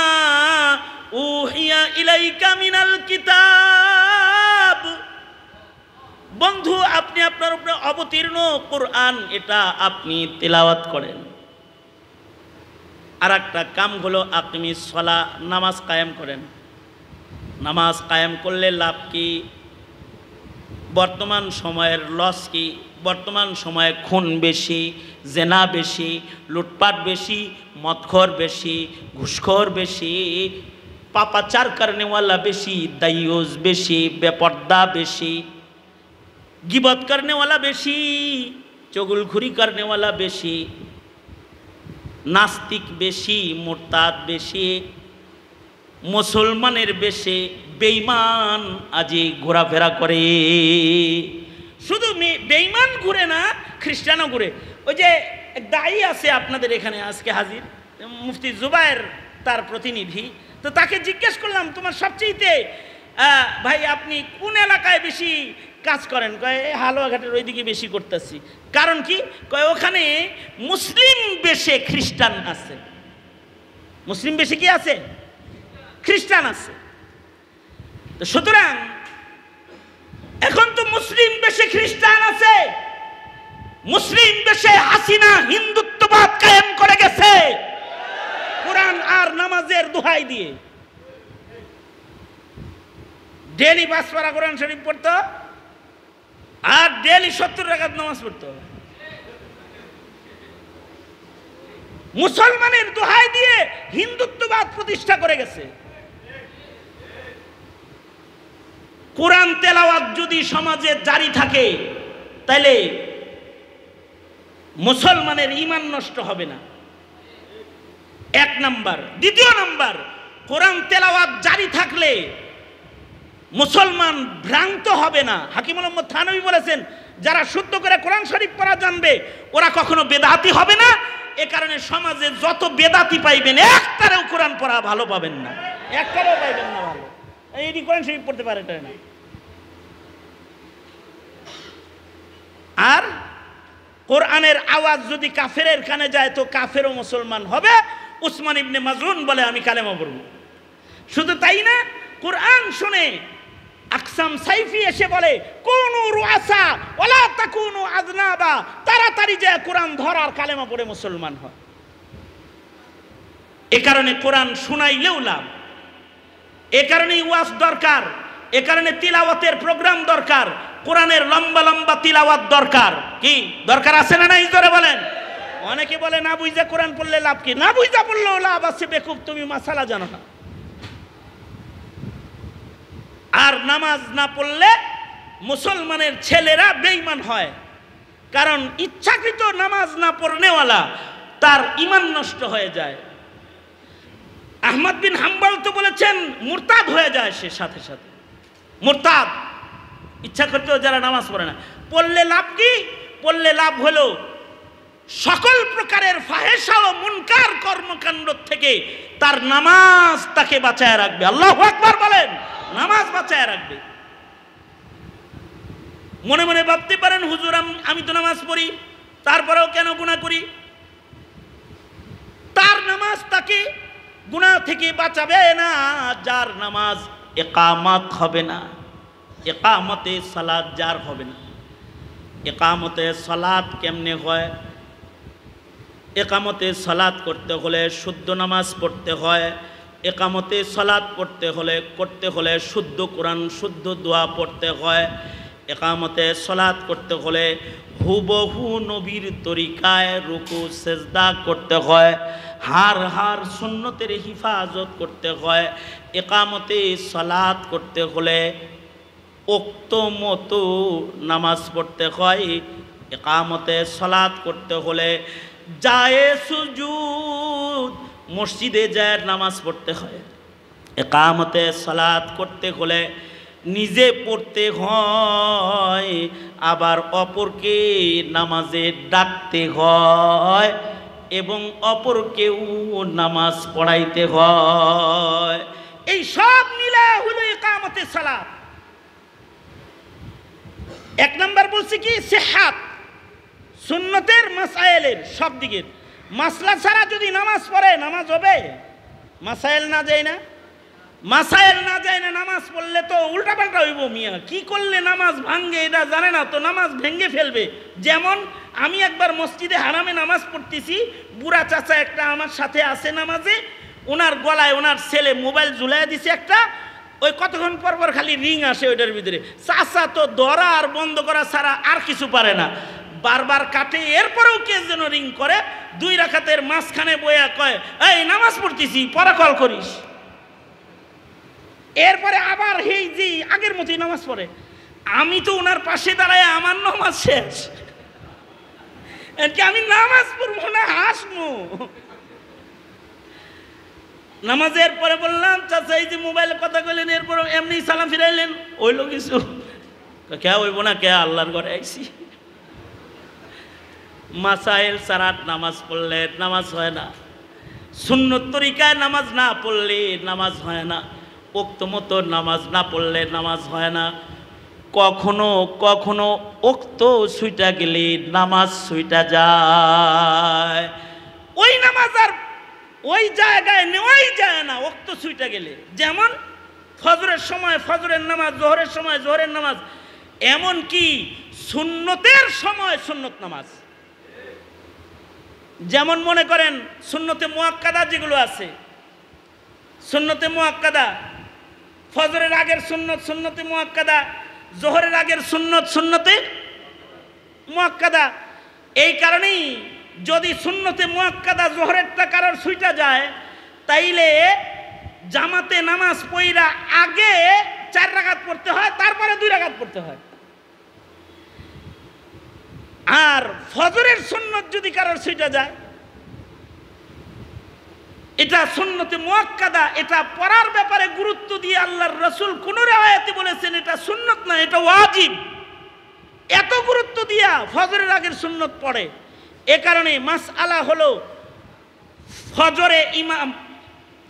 উহিয়া ইলাইকা মিনাল কিতাব। বন্ধু, আপনি আপনার উপরে অবতীর্ণ কোরআন, এটা আপনি তেলাওয়াত করেন। আর একটা কাম হলো আকিমিস সালাহ, নামাজ কায়েম করেন। নামাজ কায়েম করলে লাভ কি? বর্তমান সময়ের লস কি? বর্তমান সময়ে খুন বেশি, জেনা বেশি, লুটপাট বেশি, মদখোর বেশি, ঘুষখোর বেশি, পাপাচার করনেওয়ালা বেশি, দায়ুস বেশি, বেপর্দা বেশি, গিবত করনেওয়ালা বেশি, চগুলখুরি করনেওয়ালা বেশি, নাস্তিক বেশি, মুরতাদ বেশি, মুসলমানের বেশি বেঈমান আজি ঘোরাফেরা করে। শুধু বেঈমান ঘুরে না, খ্রিস্টানও ঘুরে। ওই যে এক দায়ী আছে আপনাদের এখানে আজকে হাজির, মুফতি জুবায়ের তার প্রতিনিধি। তো তাকে জিজ্ঞেস করলাম, তোমার সবচেয়ে ভাই আপনি কোন এলাকায় বেশি কাজ করেন? কয় হালুয়াঘাটের ওইদিকে বেশি করতেছি। কারণ কি? কয় ওখানে মুসলিম বেশে খ্রিস্টান আছে। মুসলিম বেশে কি আছে? খ্রিস্টান আছে। তো সুতরাং এখন মুসলিম দেশে খ্রিস্টান আছে, মুসলিম দেশে হাসিনা হিন্দুত্ববাদ কায়েম করে গেছে কোরআন আর নামাজের দোহাই দিয়ে। ডেলি 5 পারা কোরআন শরীফ পড়তো আর ডেলি 70 রাকাত নামাজ পড়তো। মুসলমানের দোহাই দিয়ে হিন্দুত্ববাদ প্রতিষ্ঠা করে গেছে। কোরআন তেলাওয়াত যদি সমাজে জারি থাকে তাহলে মুসলমানের ঈমান নষ্ট হবে না, 1 নাম্বার। দ্বিতীয় নাম্বার, কোরআন তেলাওয়াত জারি থাকলে মুসলমান ভ্রান্ত হবে না। হাকিম মোহাম্মদ থানভী বলেছেন, যারা শুদ্ধ করে কোরআন শরীফ পড়া জানবে ওরা কখনো বেদাতি হবে না। এ কারণে সমাজে যত বেদাতি পাইবেন একটারেও কোরআন পড়া ভালো পাবেন না, একটারেও পাইবেন না ভালো। এই কোরআন শরীফ পড়তে পারে না। আর কোরআনের আওয়াজ যদি কাফেরের কানে যায় তো কাফেরও মুসলমান হবে। উসমান ইবনে মাজউন বলে আমি কালেমা পড়ব। শুধু তাই না, কোরআন শুনে আকসাম সাইফি এসে বলে কুনু রুআসা ওয়ালা তাকুনু আযনাবা, তাড়াতাড়ি যে কোরআন ধরার কালেমা পড়ে মুসলমান হয়। এ কারণে কোরআন শুনাইলেও লাভ, এ কারণেই ওয়াজ দরকার, এ কারণে তিলাওয়াতের প্রোগ্রাম দরকার, কোরআনের লম্বা লম্বা তিলাওয়াত দরকার। কি দরকার আছে না নাই জোরে বলেন। অনেকে বলে না বুঝা কোরআন পড়লে লাভ কি? না বুঝা পড়লেও লাভ আছে, বেকুব তুমি মাসালা জানো না। আর নামাজ না পড়লে মুসলমানের ছেলেরা বেঈমান হয়, কারণ ইচ্ছাকৃত নামাজ না পড়নেওয়ালা তার ঈমান নষ্ট হয়ে যায়। আহমদ বিন হাম্বল তো বলেছেন মুরতাদ হয়ে যায় সে, সাথে সাথে মুরতাদ। ইচ্ছা করতেও যারা নামাজ পড়ে না, পড়লে লাভ কি? পড়লে লাভ হলো সকল প্রকারের ফাহেশা ও মুনকার কর্মকাণ্ড থেকে তার নামাজ তাকে বাঁচায় রাখবে। আল্লাহু আকবার বলেন। নামাজ বাঁচায় রাখবে। মনে মনে ভাবতে পারেন হুজুর আমি তো নামাজ পড়ি, তারপরেও কেন গুনাহ করি? তার নামাজ তাকে গুনাহ থেকে বাঁচাবে না যার নামাজ ইকামত হবে না, ইকামতে সালাত যার হবে না। ইকামতে সালাত কেমনে হয়? ইকামতে সালাত করতে হলে শুদ্ধ নামাজ পড়তে হয়। ইকামতে সালাত করতে হলে শুদ্ধ কোরআন শুদ্ধ দোয়া পড়তে হয়। ইকামতে সালাত করতে হলে হুবহু নবীর তরিকায় রুকু সেজদা করতে হয়। হার সুন্নতের হিফাজত করতে হয়। ইকামতে সালাত করতে হলে উক্ত মতো নামাজ পড়তে হয়। ইকামতে সালাত করতে হলে জায়ে সুজুদ মসজিদে যায় নামাজ পড়তে হয়। ইকামতে সালাত করতে হলে নিজে পড়তে হয়, আবার অপরকে নামাজে ডাকতে হয় এবং অপরকেও নামাজ পড়াইতে হয়। এই সব মিলে হলো ইকামতে সালাত। 1 নাম্বার বলছি কি? সিহাত, সুন্নতের মাসায়েলের সব দিকের মাসলা ছাড়া যদি নামাজ পড়ে নামাজ হবে? মাসায়েল না যায় না, মাসায়েল না যায় না নামাজ পড়লে তো উল্টাপাল্টা হইব। মিয়া কি করলে নামাজ ভাঙ্গে এটা জানে না তো নামাজ ভেঙ্গে ফেলবে। যেমন আমি একবার মসজিদে হারামে নামাজ পড়তেছি, বুড়া চাচা একটা আমার সাথে আছে নামাজে, ওনার গলায় ওনার ছেলে মোবাইল ঝুলাই দিছে একটা, ওই কতক্ষণ পর পর খালি রিং আসে ওইটার ভিতরে। চাচা তো ধরা আর বন্ধ করা ছাড়া আর কিছু পারে না, বারবার কাটে। এরপরেও কে যেন রিং করে, 2 রাকাতের মাঝখানে বইয়া কয় এই নামাজ পড়তেছি পরে কল করিস। এরপরে আবার হেই জি আগের মতোই নামাজ পড়ে। আমি তো ওনার পাশে দাঁড়ায় আমার নামাজ শেষ, আমি নামাজ পড়বো না হাসবো। নামাজের পরে বললাম চাচা এই যে মোবাইলে কথা কইলেন এরপর এমনি সালাম ফিরাইলেন, ওইলো কিছু কে হইব না, কে আল্লাহর ঘরে আইছি। মাসাইল সারাত নামাজ পড়লে নামাজ হয় না, সুন্নত তরিকায় নামাজ না পড়লে নামাজ হয় না, উক্ত মতো নামাজ না পড়লে নামাজ হয় না। কখনো কখনো উক্ত সুইটা গেলে নামাজ সুইটা যায়, ওই নামাজ আর ওই জায়গায় নেওয়াই যায় না উক্ত সুইটা গেলে। যেমন ফজরের সময় ফজরের নামাজ, জোহরের সময় জোহরের নামাজ, এমন কি সুন্নতের সময় সুন্নত নামাজ, যেমন মনে করেন সুন্নতে মুআক্কাদা যেগুলো আছে, সুন্নতে মুআক্কাদা, ফজরের আগের সুন্নত সুন্নতে মুআক্কাদা, জোহরের আগের সুন্নত সুন্নতে মুআক্কাদা। এই কারণেই যদি সুন্নতে মুআক্কাদা জোহরেরটা কারোর ছুইটা যায়, তাইলে জামাতে নামাজ পড়া আগে 4 রাকাত পড়তে হয়, তারপরে 2 রাকাত পড়তে হয়। আর ফজরের সুন্নত যদি কারোর ছুইটা যায়, এটা সুন্নতে মুআক্কাদা, এটা পড়ার ব্যাপারে গুরুত্ব দিয়ে আল্লাহর রাসূল কোন riwayate বলেছেন এটা সুন্নত না, এটা ওয়াজিব। এত গুরুত্ব দিয়া ফজরের আগের সুন্নত পড়ে। এ কারণে মাসআলা হলো ফজরে ইমাম,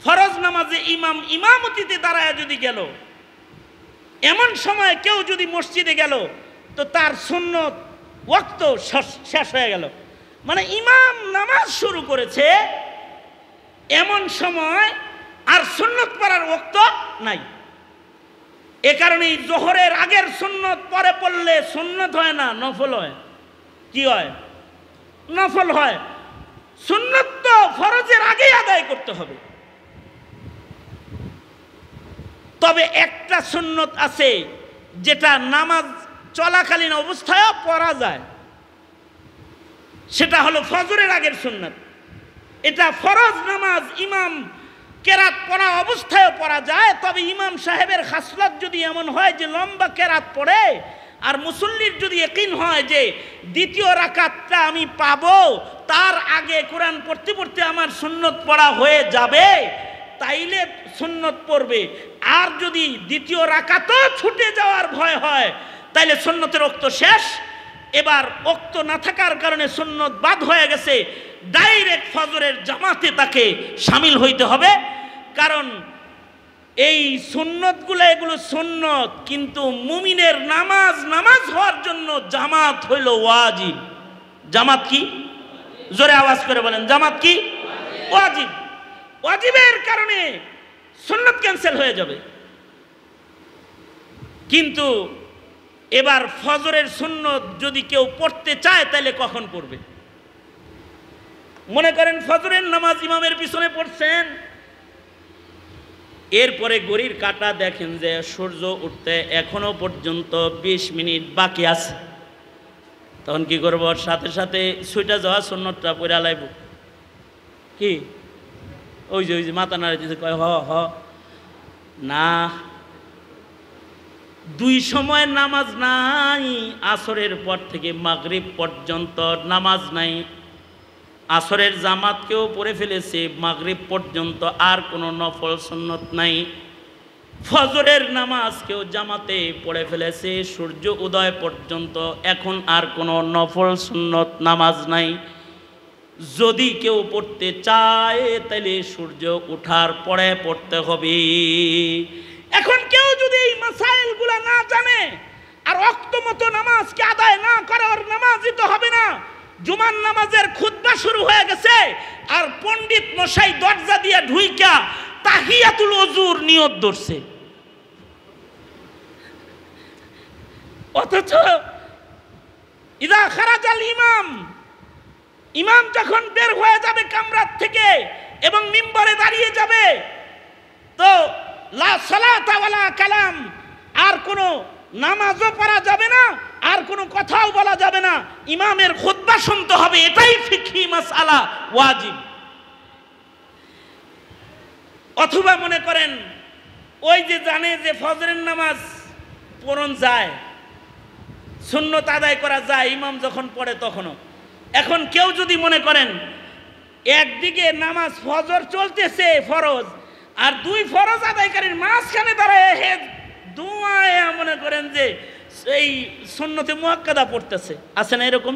ফরজ নামাজে ইমাম ইমামতিতে দাঁড়ায় যদি গেল, এমন সময় কেউ যদি মসজিদে গেল, তো তার সুন্নত ওয়াক্ত শেষ হয়ে গেল। মানে ইমাম নামাজ শুরু করেছে, এমন সময় আর সুন্নত পড়ার ওয়াক্ত নাই। এ কারণেই জোহরের আগের সুন্নত পরে পড়লে সুন্নত হয় না, নফল হয়। কি হয়? নফল হয়। সুন্নত তো ফরজের আগেই আদায় করতে হবে। তবে একটা সুন্নত আছে যেটা নামাজ চলাকালীন অবস্থায়ও পড়া যায়, সেটা হলো ফজরের আগের সুন্নত। এটা ফরজ নামাজ ইমাম কেরাত পড়া অবস্থায়ও পড়া যায়। তবে ইমাম সাহেবের খাসলত যদি এমন হয় যে লম্বা কেরাত পড়ে, আর মুসল্লির যদি ইয়াকিন হয় যে দ্বিতীয় রাকাতটা আমি পাবো, তার আগে কোরআন পড়তে পড়তে আমার সুন্নত পড়া হয়ে যাবে, তাইলে সুন্নত পড়বে। আর যদি দ্বিতীয় রাকাতও ছুটে যাওয়ার ভয় হয়, তাইলে সুন্নতের ওক্ত শেষ। এবার ওক্ত না থাকার কারণে সুন্নত বাদ হয়ে গেছে, ডাইরেক্ট ফজরের জামাতে তাকে শামিল হইতে হবে। কারণ এই সুন্নতগুলো এগুলো সুন্নত, কিন্তু মুমিনের নামাজ নামাজ হওয়ার জন্য জামাত হইল ওয়াজিব। জামাত কি? জোরে আওয়াজ করে বলেন, জামাত কি? ওয়াজিব। ওয়াজিবের কারণে সুন্নত ক্যান্সেল হয়ে যাবে। কিন্তু এবার ফজরের সুন্নত যদি কেউ পড়তে চায়, তাহলে কখন পড়বে? মনে করেন ফজরের নামাজ ইমামের পিছনে পড়ছেন, এরপরে ঘড়ির কাঁটা দেখেন যে সূর্য উঠতে এখনো পর্যন্ত 20 মিনিট বাকি আছে, তখন কি করব? সাথে সাথে ছুটে যাওয়া সুন্নতটা পড়ে লাইব। কি ওই যে মাথা নাড়ে দিতে কয় হ না, 2 সময় নামাজ নাই। আসরের পর থেকে মাগরিব পর্যন্ত নামাজ নাই। আসরের জামাতকেও পড়ে ফেলেছে, মাগরিব পর্যন্ত আর কোনো নফল সুন্নত নাই। ফজরের নামাজকেও জামাতে পড়ে ফেলেছে সূর্য উদয় পর্যন্ত, এখন আর কোনো নফল সুন্নত নামাজ নাই। যদি কেউ পড়তে চায় তাহলে সূর্য ওঠার পরে পড়তে হবে। এখন কেউ যদি এই মাসাইলগুলো না জানে আর ওয়াক্ত মতো নামাজকে আদায় না করে, ওর নামাজই তো হবে না। জুমার নামাজের খুতবা শুরু হয়ে গেছে, আর পণ্ডিত মশাই দরজা দিয়ে ঢুইকা তাহিয়াতুল ওযুর নিয়ত ধরছে, অথচ ইদা খারাজাল ইমাম, ইমাম যখন বের হয়ে যাবে কামরাত থেকে এবং মিম্বরে দাঁড়িয়ে যাবে, তো লা সালাতা ওয়ালা কালাম, আর কোনো নামাজও পড়া যাবে না, আর কোনো কথাও বলা যাবে না, ইমামের খুতবা শুনতে হবে। এটাই ফিকহি মাসআলা, ওয়াজিব। অথবা মনে করেন ওই যে জানে যে ফজরের নামাজ পড়ন যায়, সুন্নত আদায় করা যায় ইমাম যখন পড়ে তখনও। এখন কেউ যদি মনে করেন একদিকে নামাজ ফজর চলতেছে ফরজ, আর 2 ফরজ আদায়কারীর মাঝখানে দাঁড়ায় হে দুয়ায় মনে করেন যে এই সুন্নতে মুআক্কাদা পড়তেছে, আছে না এরকম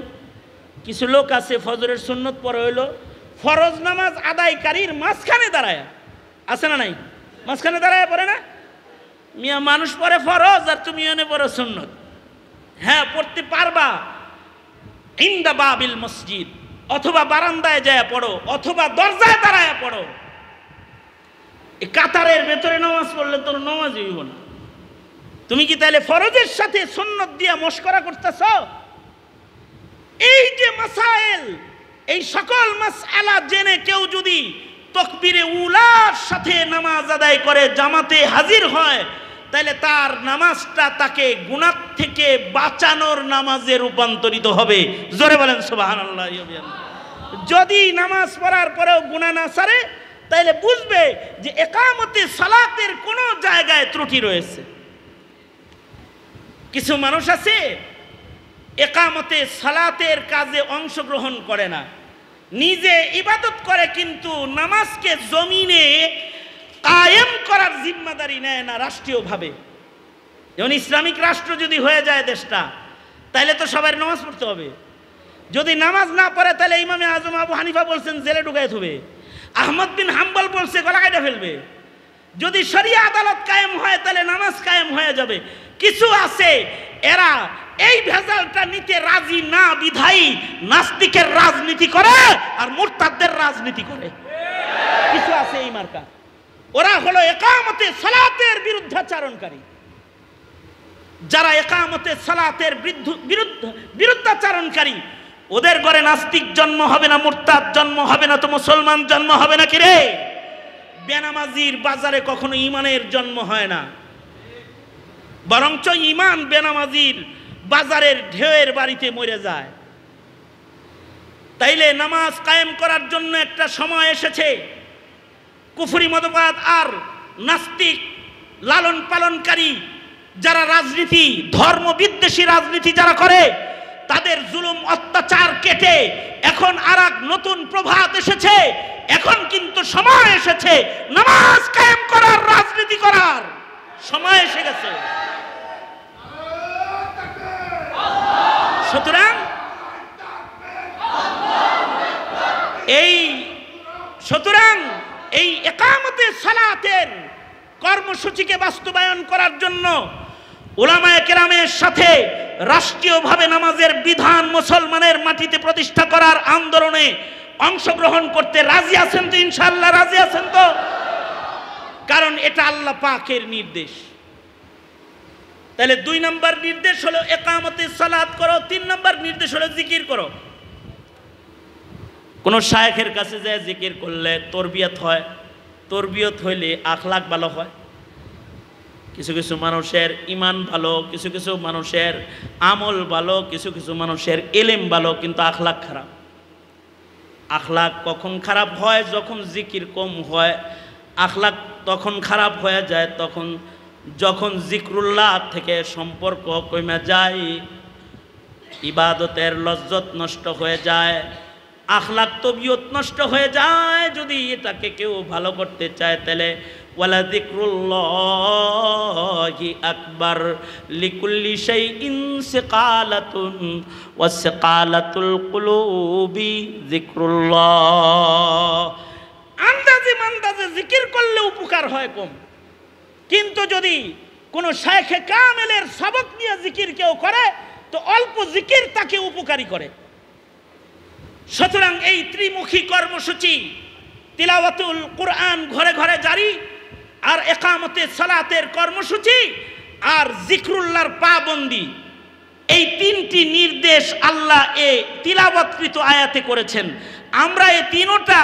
কিছু লোক আছে? ফজরের সুন্নত পড়ে হইলো ফরজ নামাজ আদায়কারীর মাঝখানে দাঁড়ায়, আছে না নাই? মাঝখানে দাঁড়ায় পড়ে না? মিয়া মানুষ পড়ে ফরজ আর তুমি এনে পড়ো সুন্নত। হ্যাঁ, পড়তে পারবা ইনদা বাবিল মসজিদ, অথবা বারান্দায় যায় পড়ো, অথবা দরজায় দাঁড়ায় পড়ো। এই কাতারের ভেতরে নামাজ পড়লে তোর নামাজ হইব না। তুমি কি তাহলে ফরজের সাথে সুন্নত দিয়ে মশকরা করতেছ? এই যে মাসাইল, এই সকল মাসআলা জেনে কেউ যদি তাকবীরে উলার সাথে নামাজ আদায় করে জামাতে হাজির হয়, তাহলে তার নামাজটা তাকে গুনাহ থেকে বাঁচানোর নামাজে রূপান্তরিত হবে। জোরে বলেন সুবহানাল্লাহ। যদি নামাজ পড়ার পরেও গুনাহ না সারে, তাহলে বুঝবে যে ইকামতে সালাতের কোনো জায়গায় ত্রুটি রয়েছে। কিছু মানুষ আছে ইকামতে সালাতের কাজে অংশগ্রহণ করে না, নিজে ইবাদত করে কিন্তু নামাজকে জমিনে কায়েম করার জিম্মাদারি নেয় না রাষ্ট্রীয়ভাবে। যেমন ইসলামিক রাষ্ট্র যদি হয়ে যায় দেশটা, তাহলে তো সবাই নামাজ পড়তে হবে। যদি নামাজ না পড়ে তাহলে ইমামে আজম আবু হানিফা বলছেন জেলে ঢুকায় থবে, আহমদ বিন হাম্বল বলছে গলা কেটে ফেলবে। যদি শরিয়া আদালত কায়েম হয় তাহলে নামাজ কায়েম হয়ে যাবে। কিছু আছে এরা এই ভেজালটা নিতে রাজি না বিধায়ী নাস্তিকের রাজনীতি করে আর মুরতাদদের রাজনীতি করে। কিছু আছে এই মার্কা, ওরা হলো ইকামতে সালাতের বিরুদ্ধাচারণকারী। যারা ইকামতে সালাতের বিরুদ্ধাচারণকারী, ওদের ঘরে নাস্তিক জন্ম হবে না, মুরতাদ জন্ম হবে না, তো মুসলমান জন্ম হবে না। কি রে, বেনামাজির বাজারে কখনো ইমানের জন্ম হয় না, বরঞ্চ ইমান বেনামাজির বাজারের ঢেউয়ের বাড়িতে মরে যায়। তাইলে নামাজ কায়েম করার জন্য একটা সময় এসেছে। কুফরি মতবাদ আর নাস্তিক লালন পালনকারী যারা রাজনীতি, ধর্ম বিদ্বেষী রাজনীতি যারা করে, তাদের জুলুম অত্যাচার কেটে এখন আরেক নতুন প্রভাত এসেছে। এখন কিন্তু সময় এসেছে নামাজ কায়েম করার, রাজনীতি করার সময় এসে গেছে। সুতরাং এই ইকামতে সালাতের কর্মসূচিকে বাস্তবায়ন করার জন্য উলামায়ে কেরামের সাথে রাষ্ট্রীয়ভাবে নামাজের বিধান মুসলমানের মাটিতে প্রতিষ্ঠা করার আন্দোলনে অংশগ্রহণ করতে রাজি আছেন তো? ইনশাআল্লাহ রাজি আছেন তো? কারণ এটা আল্লাহ পাকের নির্দেশ। তাহলে 2 নম্বর নির্দেশ হলো ইকামতে সালাত করো, 3 নম্বর নির্দেশ হলো জিকির করো। কোন শায়েখের কাছে যায় জিকির করলে তরবিয়ত হয়, তরবিয়ত হইলে আখলাক ভালো হয়। কিছু কিছু মানুষের ইমান ভালো, কিছু কিছু মানুষের আমল ভালো, কিছু কিছু মানুষের ইলম ভালো, কিন্তু আখলাক খারাপ। আখলাক কখন খারাপ হয়? যখন জিকির কম হয়। আখলাক তখন খারাপ হয়ে যায় যখন জিক্রুল্লাহ থেকে সম্পর্ক কমে যায়, ইবাদতের লজ্জত নষ্ট হয়ে যায়, আখলাক তবিয়ত নষ্ট হয়ে যায়। যদি এটাকে কেউ ভালো করতে চায় তাহলে ওয়ালা যিকরুল্লাহি আকবার লিকুল্লি শাইইন সিকালাতুন ওয়া সিকালাতুল কুলুবি যিকরুল্লাহ। আন্দাজে মান্দাজে জিকির করলে উপকার হয় কম, কিন্তু যদি কোনো শায়েখে কামেলের সবক নিয়ে জিকির কেউ করে তো অল্প জিকির তাকে উপকারী করে। সুতরাং এই ত্রিমুখী কর্মসূচি, তিলাওয়াতুল কুরআন ঘরে ঘরে জারি, আর ইকামতে সালাতের কর্মসূচি, আর জিক্রুল্লাহর পাবন্দি, এই 3টি নির্দেশ আল্লাহ এই তিলাওয়াতকৃত আয়াতে করেছেন। আমরা এই তিনটা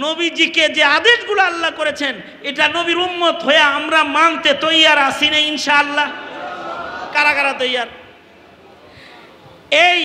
নবীজিকে যে আদেশগুলো আল্লাহ করেছেন, এটা নবীর উম্মত হয়ে আমরা মানতে তৈয়ার আছি না ইনশাআল্লাহ? কারা কারা তৈয়ার? এই